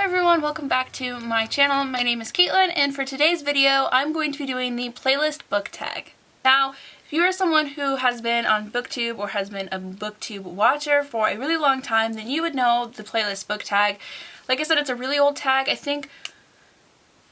everyone, welcome back to my channel. My name is Caitlin, and for today's video I'm going to be doing the playlist book tag. Now, if you are someone who has been on BookTube or has been a BookTube watcher for a really long time, then you would know the playlist book tag. Like I said, it's a really old tag. I think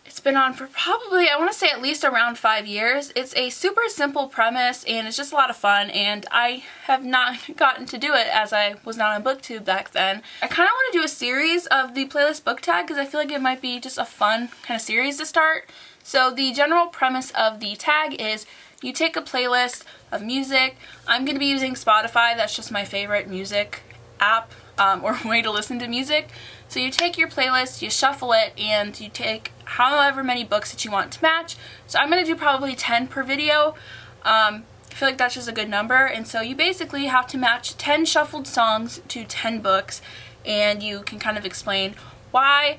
it's been on for probably, I want to say at least around 5 years. It's a super simple premise and it's just a lot of fun, and I have not gotten to do it as I was not on BookTube back then. I kind of want to do a series of the playlist book tag because I feel like it might be just a fun kind of series to start. So the general premise of the tag is you take a playlist of music. I'm going to be using Spotify. That's just my favorite music app or way to listen to music. So you take your playlist, you shuffle it, and you take however many books that you want to match. So I'm going to do probably 10 per video. I feel like that's just a good number, and so you basically have to match 10 shuffled songs to 10 books, and you can kind of explain why.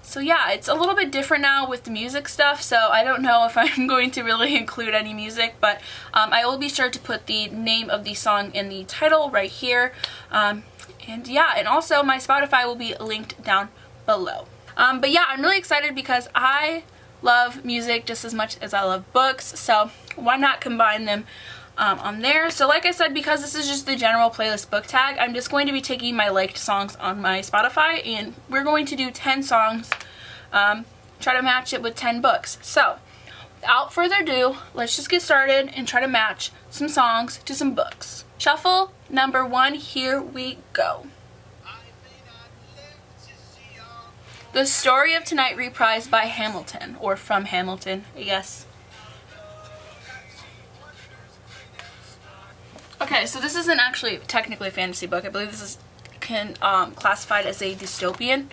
So yeah, it's a little bit different now with the music stuff, so I don't know if I'm going to really include any music, but I will be sure to put the name of the song in the title right here. And yeah, and also my Spotify will be linked down below. But yeah, I'm really excited because I love music just as much as I love books, so why not combine them on there. So like I said, because this is just the general playlist book tag, I'm just going to be taking my liked songs on my Spotify, and we're going to do 10 songs, try to match it with 10 books. So without further ado, let's just get started and try to match some songs to some books. Shuffle number 1, here we go. The Story of Tonight reprised by Hamilton, or from Hamilton, I guess. Okay, so this isn't actually technically a fantasy book. I believe this is classified as a dystopian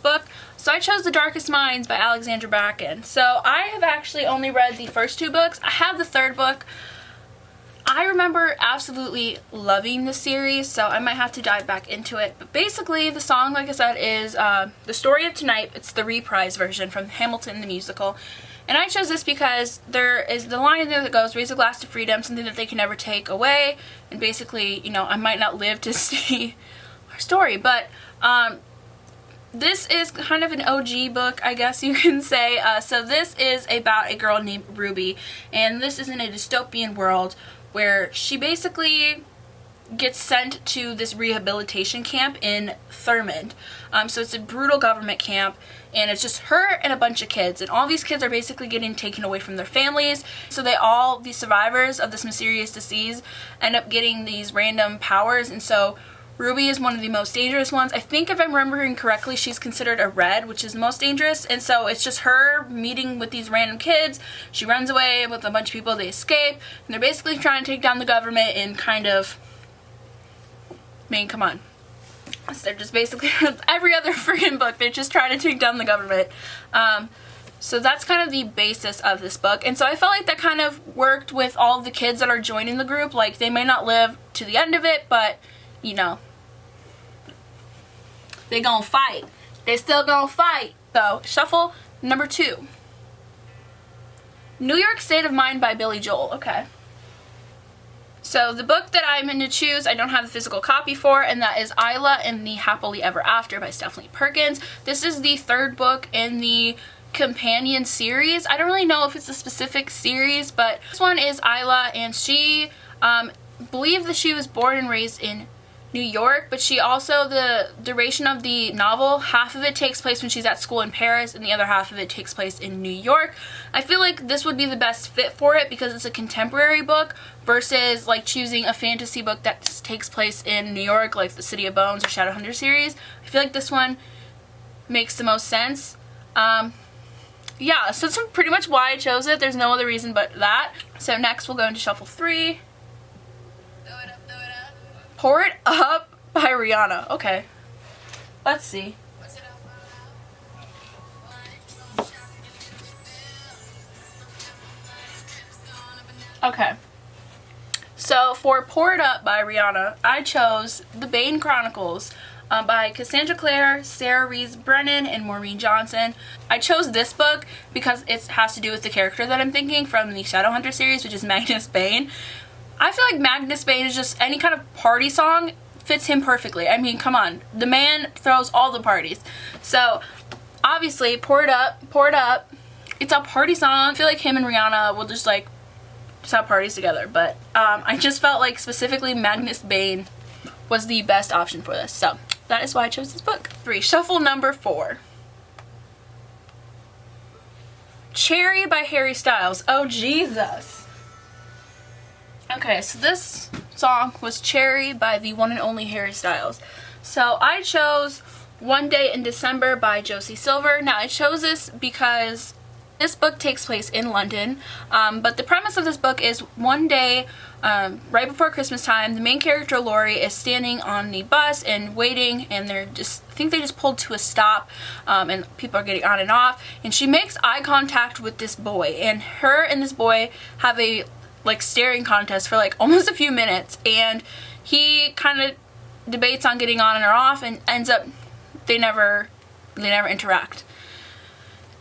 book. So I chose The Darkest Minds by Alexandra Bracken. So I have actually only read the first 2 books. I have the 3rd book. I remember absolutely loving the series, so I might have to dive back into it. But basically, the song, like I said, is The Story of Tonight. It's the reprise version from Hamilton the musical. And I chose this because there is the line in there that goes, raise a glass to freedom, something that they can never take away. And basically, you know, I might not live to see our story. But this is kind of an OG book, I guess you can say. So this is about a girl named Ruby. And this is in a dystopian world where she basically gets sent to this rehabilitation camp in Thurmond. So it's a brutal government camp, and it's just her and a bunch of kids, and all these kids are basically getting taken away from their families. So these survivors of this mysterious disease, end up getting these random powers, and so Ruby is one of the most dangerous ones. I think if I'm remembering correctly, she's considered a red, which is the most dangerous, and so it's just her meeting with these random kids. She runs away with a bunch of people, they escape, and they're basically trying to take down the government and kind of, come on. So they're just basically, every other freaking book, they're just trying to take down the government. So that's kind of the basis of this book, and so I felt like that kind of worked with all the kids that are joining the group. Like, they may not live to the end of it, but you know, they gonna fight. They still gonna fight. So, shuffle number 2. New York State of Mind by Billy Joel. Okay. So the book that I'm going to choose, I don't have the physical copy for, and that is Isla and the Happily Ever After by Stephanie Perkins. This is the 3rd book in the companion series. I don't really know if it's a specific series, but this one is Isla, and she believe that she was born and raised in New York, but she also, the duration of the novel, half of it takes place when she's at school in Paris, and the other half of it takes place in New York. I feel like this would be the best fit for it because it's a contemporary book versus like choosing a fantasy book that just takes place in New York, like the City of Bones or Shadowhunter series. I feel like this one makes the most sense. Yeah, so that's pretty much why I chose it. There's no other reason but that. So next we'll go into shuffle 3. Pour It Up by Rihanna. Okay. Let's see. Okay. So for Pour It Up by Rihanna, I chose The Bane Chronicles by Cassandra Clare, Sarah Rees Brennan, and Maureen Johnson. I chose this book because it has to do with the character that I'm thinking from the Shadowhunter series, which is Magnus Bane. I feel like Magnus Bane is just any kind of party song fits him perfectly. I mean, come on. The man throws all the parties. So, obviously, Pour It Up, Pour It Up. It's a party song. I feel like him and Rihanna will just like have parties together. But I just felt like specifically Magnus Bane was the best option for this. So, that is why I chose this book. 3. Shuffle number 4. Cherry by Harry Styles. Oh, Jesus. Okay, so this song was Cherry by the one and only Harry Styles. So I chose One Day in December by Josie Silver. Now I chose this because this book takes place in London, but the premise of this book is one day right before Christmas time, the main character Laurie is standing on the bus and waiting, and I think they just pulled to a stop, and people are getting on and off, and she makes eye contact with this boy, and her and this boy have a like staring contest for like almost a few minutes, and he kind of debates on getting on or off, and ends up they never interact.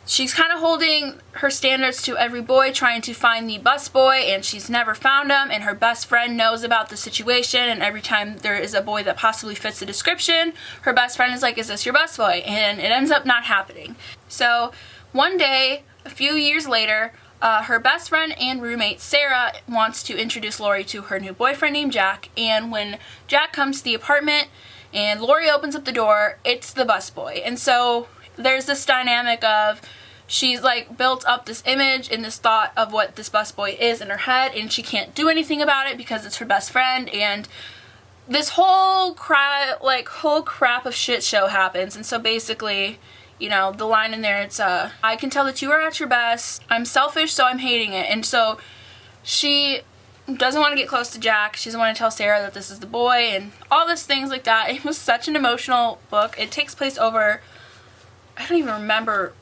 She's kind of holding her standards to every boy, trying to find the bus boy, and she's never found him, and her best friend knows about the situation, and every time there is a boy that possibly fits the description, her best friend is like, is this your bus boy? And it ends up not happening. So one day, a few years later, her best friend and roommate Sarah wants to introduce Laurie to her new boyfriend named Jack, and when Jack comes to the apartment and Laurie opens up the door, it's the bus boy. And so there's this dynamic of she's like built up this image and this thought of what this busboy is in her head, and she can't do anything about it because it's her best friend, and this whole crap of shit show happens. And so basically, you know, the line in there, it's I can tell that you are at your best, I'm selfish so I'm hating it. And so she doesn't want to get close to Jack, she doesn't want to tell Sarah that this is the boy, and all these things like that. It was such an emotional book. It takes place over, I don't even remember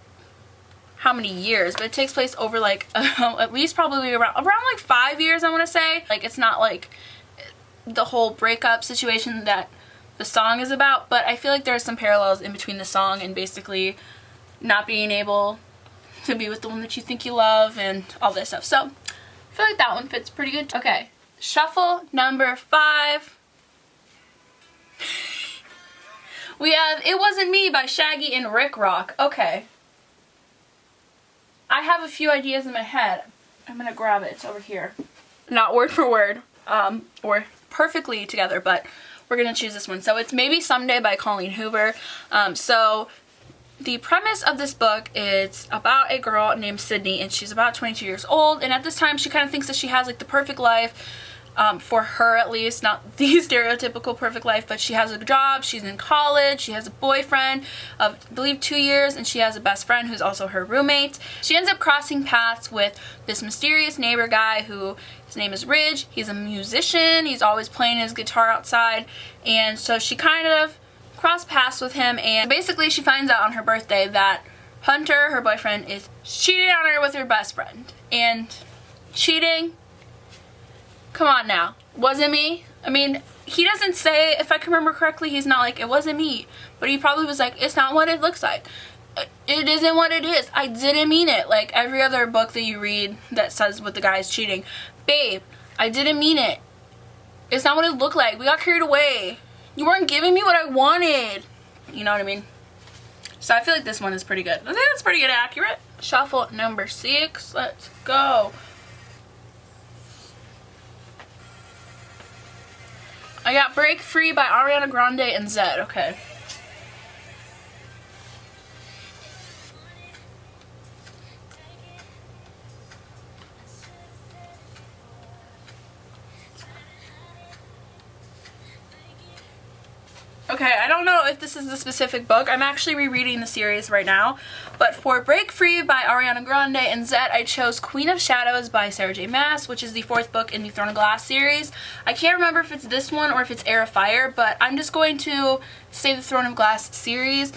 how many years, but it takes place over like at least probably around like 5 years, I want to say. Like, it's not like the whole breakup situation that the song is about, but I feel like there are some parallels in between the song and basically not being able to be with the one that you think you love and all this stuff. So I feel like that one fits pretty good. Okay, shuffle number 5. We have It Wasn't Me by Shaggy and Rick Rock. Okay. I have a few ideas in my head. I'm gonna grab it. It's over here. Not word for word, or perfectly together, but we're gonna choose this one. So it's Maybe Someday by Colleen Hoover. So the premise of this book is about a girl named Sydney, and she's about 22 years old, and at this time she kind of thinks that she has like the perfect life. For her at least, not the stereotypical perfect life, but she has a job, she's in college, she has a boyfriend of I believe 2 years, and she has a best friend who's also her roommate. She ends up crossing paths with this mysterious neighbor guy who, his name is Ridge. He's a musician, he's always playing his guitar outside, and so she kind of crossed paths with him, and basically she finds out on her birthday that Hunter, her boyfriend, is cheating on her with her best friend. And cheating, come on now, wasn't me? I mean, he doesn't say, if I can remember correctly, he's not like, it wasn't me, but he probably was like, it's not what it looks like. It isn't what it is. I didn't mean it. Like every other book that you read that says what the guy is cheating. Babe, I didn't mean it. It's not what it looked like. We got carried away. You weren't giving me what I wanted. You know what I mean? So I feel like this one is pretty good. I think that's pretty good, accurate. Shuffle number 6. Let's go. I got Break Free by Ariana Grande and Zedd. Okay. Okay, I don't know if this is the specific book. I'm actually rereading the series right now. But for Break Free by Ariana Grande and Zedd, I chose Queen of Shadows by Sarah J. Maas, which is the 4th book in the Throne of Glass series. I can't remember if it's this one or if it's Heir of Fire, but I'm just going to say the Throne of Glass series.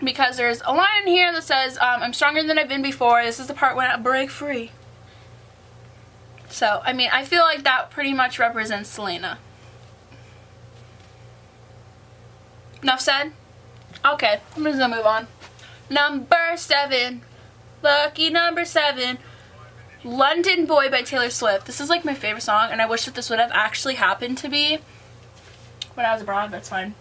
Because there's a line in here that says, I'm stronger than I've been before. This is the part when I break free. So, I mean, I feel like that pretty much represents Selena. Enough said? Okay, I'm just gonna move on. Number 7. Lucky number 7. London Boy by Taylor Swift. This is like my favorite song, and I wish that this would have actually happened to be when I was abroad, but it's fine.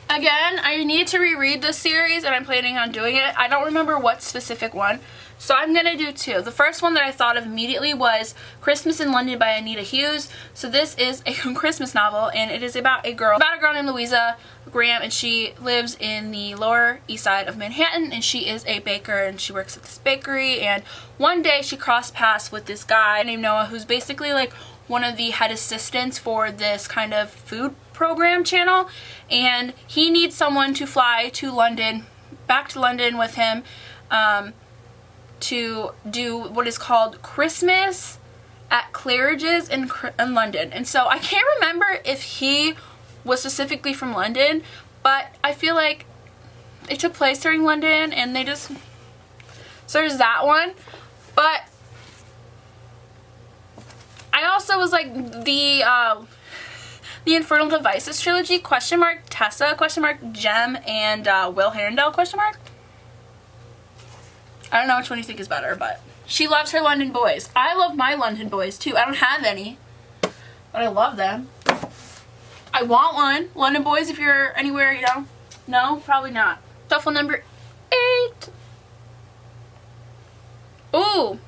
Again, I need to reread this series, and I'm planning on doing it. I don't remember what specific one, so I'm going to do two. The first one that I thought of immediately was Christmas in London by Anita Hughes. So this is a Christmas novel, and it is about a girl named Louisa Graham, and she lives in the Lower East Side of Manhattan, and she is a baker, and she works at this bakery, and one day she crossed paths with this guy named Noah, who's basically like one of the head assistants for this kind of food program channel, and he needs someone to fly to London, back to London with him, to do what is called Christmas at Claridge's in London. And so I can't remember if he was specifically from London, but I feel like it took place during London, and they just, so there's that one. But I also was like the Infernal Devices trilogy, Tessa, Jem, and Will Herondale, I don't know which one you think is better, but she loves her London boys. I love my London boys too. I don't have any, but I love them. I want one. London boys, if you're anywhere, you know. No, probably not. Shuffle number 8. Ooh.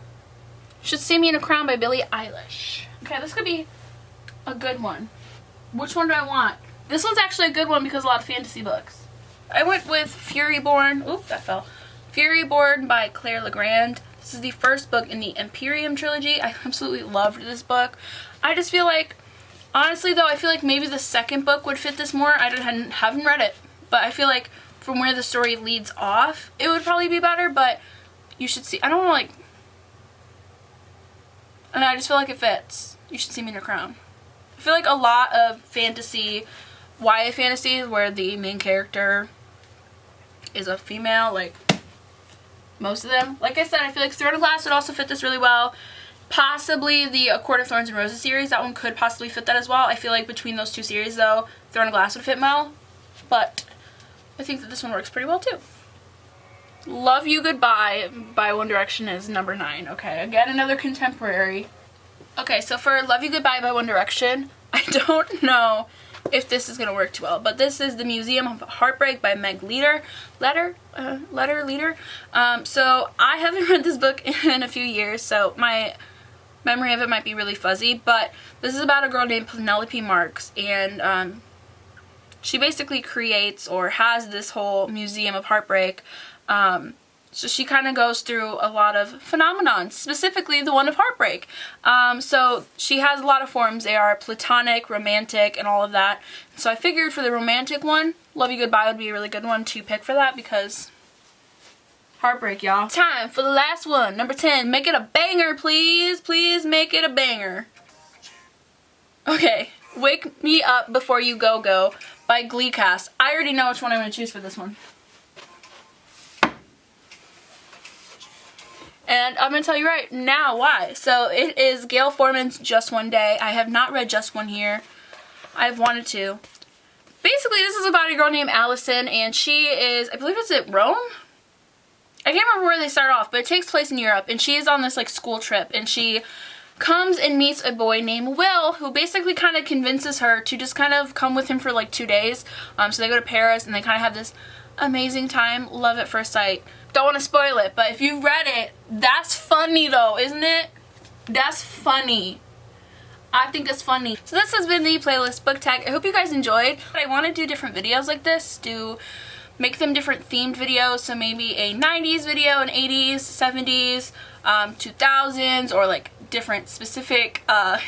Should See Me in a Crown by Billie Eilish. Okay, this could be a good one. Which one do I want? This one's actually a good one because a lot of fantasy books. I went with Furyborn. Oop, that fell. Furyborn by Claire Legrand. This is the first book in the Imperium trilogy. I absolutely loved this book. I just feel like, honestly though, I feel like maybe the second book would fit this more. I haven't read it, but I feel like from where the story leads off, it would probably be better, but you should see. I don't know, like, and I just feel like it fits. You should see me in a crown. I feel like a lot of fantasy, YA fantasies where the main character is a female, like most of them. Like I said, I feel like Throne of Glass would also fit this really well. Possibly the A Court of Thorns and Roses series, that one could possibly fit that as well. I feel like between those two series though, Throne of Glass would fit well, but I think that this one works pretty well too. Love You Goodbye by One Direction is number 9. Okay, again, another contemporary. Okay, so for Love You Goodbye by One Direction, I don't know if this is going to work too well, but this is The Museum of Heartbreak by Meg Leader. So I haven't read this book in a few years, so my memory of it might be really fuzzy, but this is about a girl named Penelope Marks, and she basically creates or has this whole museum of heartbreak. So she kind of goes through a lot of phenomenons, specifically the one of heartbreak. So she has a lot of forms. They are platonic, romantic, and all of that. So I figured for the romantic one, Love You Goodbye would be a really good one to pick for that because heartbreak, y'all. Time for the last one, number 10. Make it a banger, please. Please make it a banger. Okay, Wake Me Up Before You Go Go by Gleecast. I already know which one I'm going to choose for this one. And I'm going to tell you right now why. So it is Gail Forman's Just One Day. I have not read Just One Here. I've wanted to. Basically, this is about a girl named Allison, and she is, I believe it's at Rome? I can't remember where they start off, but it takes place in Europe, and she is on this like school trip, and she comes and meets a boy named Will, who basically kind of convinces her to just kind of come with him for like 2 days. So they go to Paris, and they kind of have this amazing time, love at first sight. Don't want to spoil it, but if you've read it, that's funny though, isn't it? That's funny. I think it's funny. So this has been the playlist book tag. I hope you guys enjoyed. I want to do different videos like this, to make them different themed videos. So maybe a 90s video, an 80s, 70s, 2000s, or like different specific kind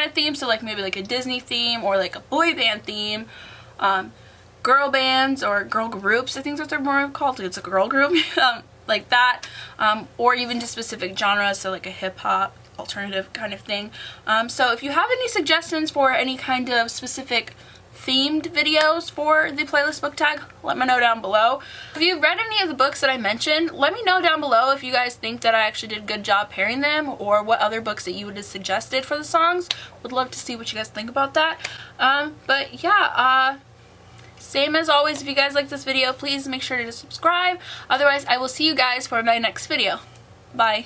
of themes. So like maybe like a Disney theme or like a boy band theme. Girl bands or girl groups, I think that's what they're more called. It's a girl group, like that, or even just specific genres, so like a hip-hop, alternative kind of thing. So if you have any suggestions for any kind of specific themed videos for the playlist book tag, let me know down below. If you've read any of the books that I mentioned, let me know down below if you guys think that I actually did a good job pairing them, or what other books that you would have suggested for the songs. Would love to see what you guys think about that. But yeah, same as always, if you guys like this video, please make sure to subscribe. Otherwise, I will see you guys for my next video. Bye.